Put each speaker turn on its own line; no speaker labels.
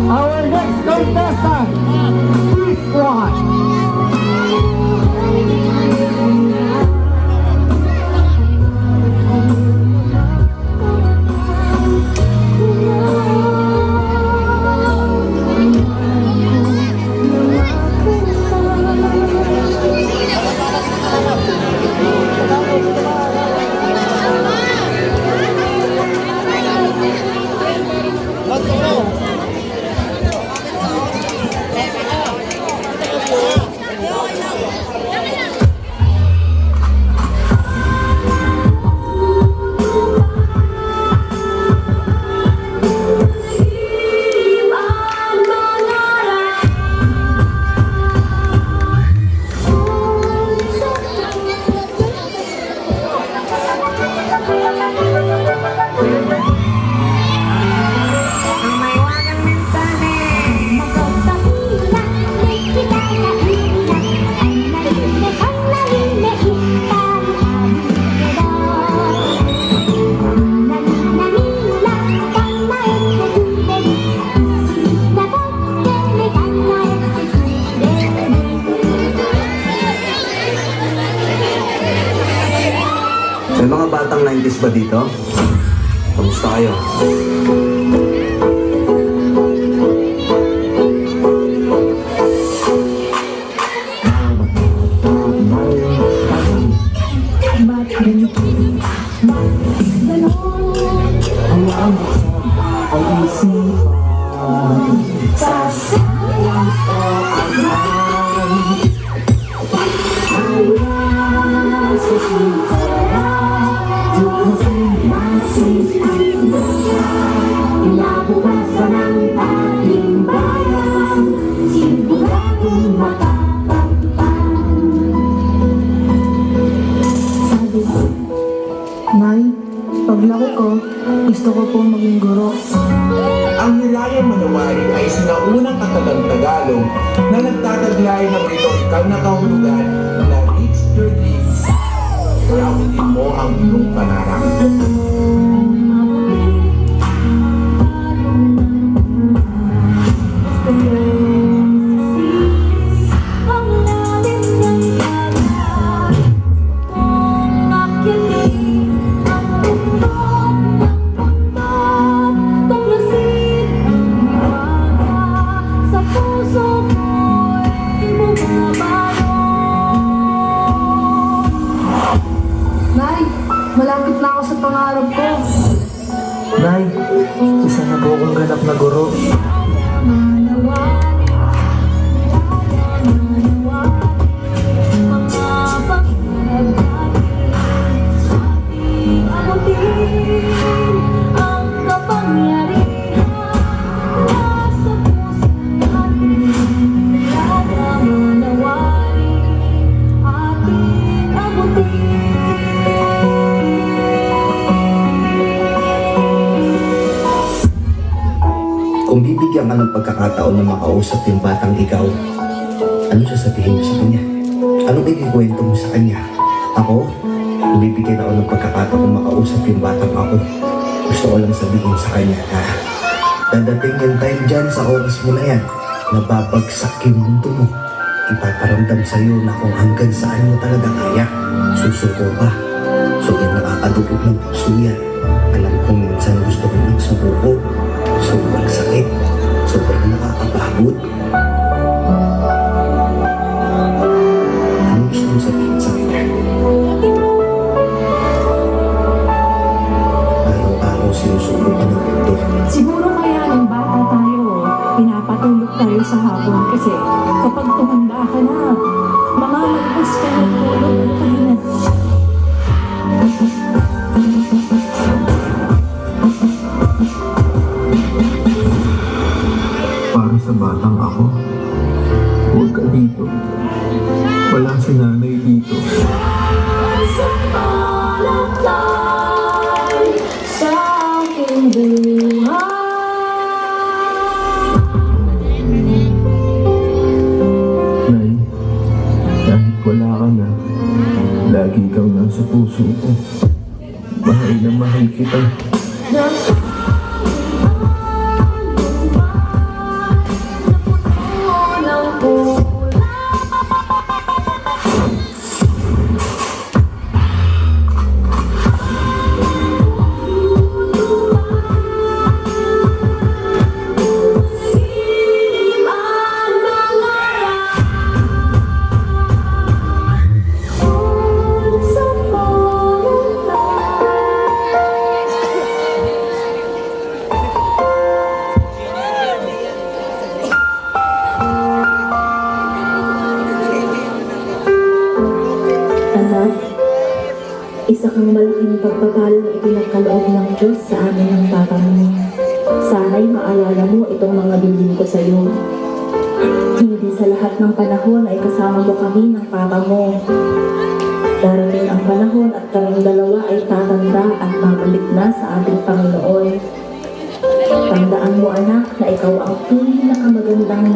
Our next contestant, please watch.
May mga batang 90s ba dito? Kamusta kayo?
Nay, paglaki ko, gusto ko po maging guro.
Ang Hilayang Manawari ay sinaunang katagang Tagalog na nagtataglay ng retorikal na kahulugan na reach your dreams. Rawin mo ang iyong pangarap.
Nay, malapit na ako sa pangarap ko.
Nay, isa na po akong ganap na guro. Kung bibigyan ka ng pagkakataon na makausap yung batang ikaw, ano sasabihin mo sa kanya? Anong ikikwento mo sa kanya? Ako, kung bibigyan ako ng pagkakataon na makausap yung batang ako, gusto ko lang sabihin sa kanya na dadating yung time dyan sa oras mo na yan, na babagsak yung mundo mo. Ipaparamdam sa'yo na kung hanggang saan mo talaga kaya, susuko ka. So yung nakakadupot ng puso yan, alam kong minsan gusto ko ng sumuko. Sobrang sakit, sobrang nakakapagod. Ano gusto mo sabihin sa kanya? Araw-araw sinusuko ka ng mundo.
Siguro kaya ng bata tayo, pinapatulog tayo sa hapon kasi kapag tumanda ka na, mamamagpos ka ng tulog at pahinga.
Para sa batang ako, huwag ka dito. Wala si nanay dito.
Sa aking buhay.
Nay, kahit wala ka na, lagi ikaw nasa puso ko. Mahal Mahal na mahal kita.
Anak, isa kang malaking pagpapalang ipinagkaloob ng Diyos sa amin ng papa mo. Sana'y maalala mo itong mga bilin ko sa iyo. Hindi sa lahat ng panahon ay kasama mo kami ng papa mo. Darating ang panahon at kaming dalawa ay tatanda at babalik na sa ating Panginoon. Tandaan mo anak na ikaw ang pinakamagandang